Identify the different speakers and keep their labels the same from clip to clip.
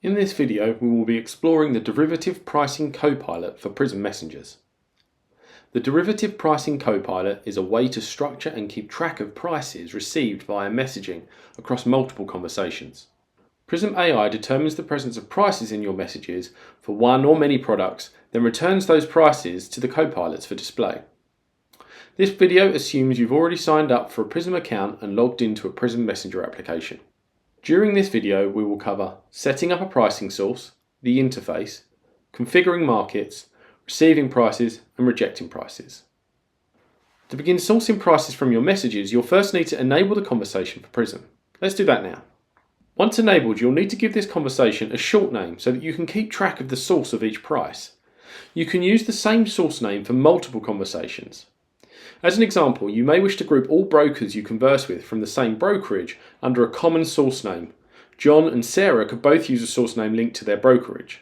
Speaker 1: In this video, we will be exploring the Derivative Pricing Copilot for Prism messengers. The Derivative Pricing Copilot is a way to structure and keep track of prices received via messaging across multiple conversations. Prism AI determines the presence of prices in your messages for one or many products, then returns those prices to the copilots for display. This video assumes you've already signed up for a Prism account and logged into a Prism Messenger application. During this video, we will cover setting up a pricing source, the interface, configuring markets, receiving prices, and rejecting prices. To begin sourcing prices from your messages, you'll first need to enable the conversation for Prism. Let's do that now. Once enabled, you'll need to give this conversation a short name so that you can keep track of the source of each price. You can use the same source name for multiple conversations. As an example, you may wish to group all brokers you converse with from the same brokerage under a common source name. John and Sarah could both use a source name linked to their brokerage.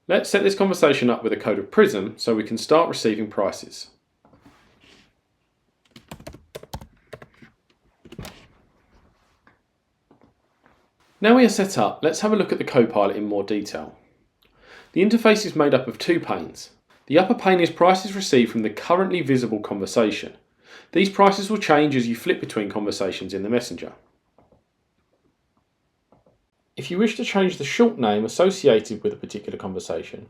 Speaker 1: Let's set this conversation up with a code of Prism so we can start receiving prices. Now we are set up, let's have a look at the Copilot in more detail. The interface is made up of two panes. The upper pane is prices received from the currently visible conversation. These prices will change as you flip between conversations in the messenger. If you wish to change the short name associated with a particular conversation,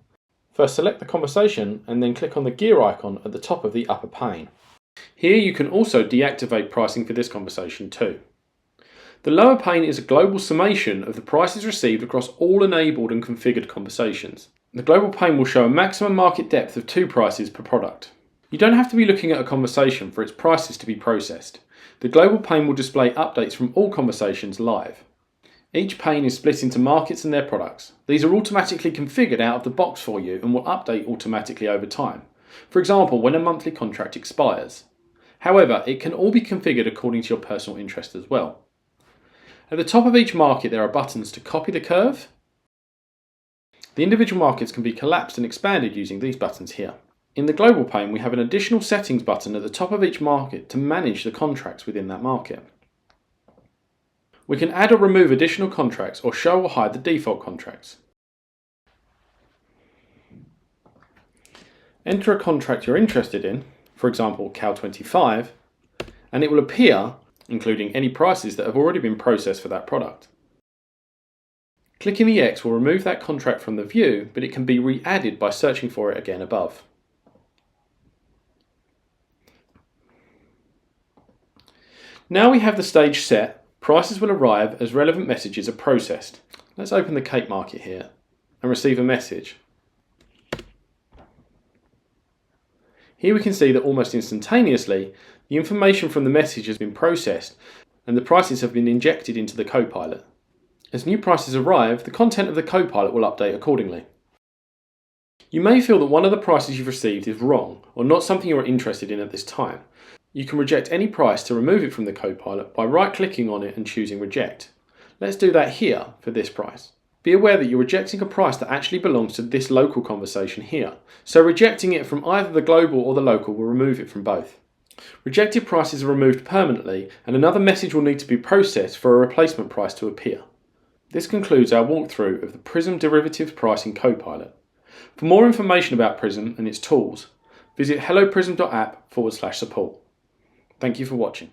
Speaker 1: first select the conversation and then click on the gear icon at the top of the upper pane. Here you can also deactivate pricing for this conversation too. The lower pane is a global summation of the prices received across all enabled and configured conversations. The global pane will show a maximum market depth of 2 prices per product. You don't have to be looking at a conversation for its prices to be processed. The global pane will display updates from all conversations live. Each pane is split into markets and their products. These are automatically configured out of the box for you and will update automatically over time. For example, when a monthly contract expires. However, it can all be configured according to your personal interest as well. At the top of each market there are buttons to copy the curve. The individual markets can be collapsed and expanded using these buttons here. In the global pane we have an additional settings button at the top of each market to manage the contracts within that market. We can add or remove additional contracts or show or hide the default contracts. Enter a contract you're interested in, for example Cal 25, and it will appear, including any prices that have already been processed for that product. Clicking the X will remove that contract from the view, but it can be re-added by searching for it again above. Now we have the stage set, prices will arrive as relevant messages are processed. Let's open the cake market here and receive a message. Here we can see that almost instantaneously, the information from the message has been processed and the prices have been injected into the Copilot. As new prices arrive, the content of the Copilot will update accordingly. You may feel that one of the prices you've received is wrong or not something you're interested in at this time. You can reject any price to remove it from the Copilot by right-clicking on it and choosing Reject. Let's do that here for this price. Be aware that you're rejecting a price that actually belongs to this local conversation here, so rejecting it from either the global or the local will remove it from both. Rejected prices are removed permanently and another message will need to be processed for a replacement price to appear. This concludes our walkthrough of the Prism Derivative Pricing Copilot. For more information about Prism and its tools, visit helloprism.app/support. Thank you for watching.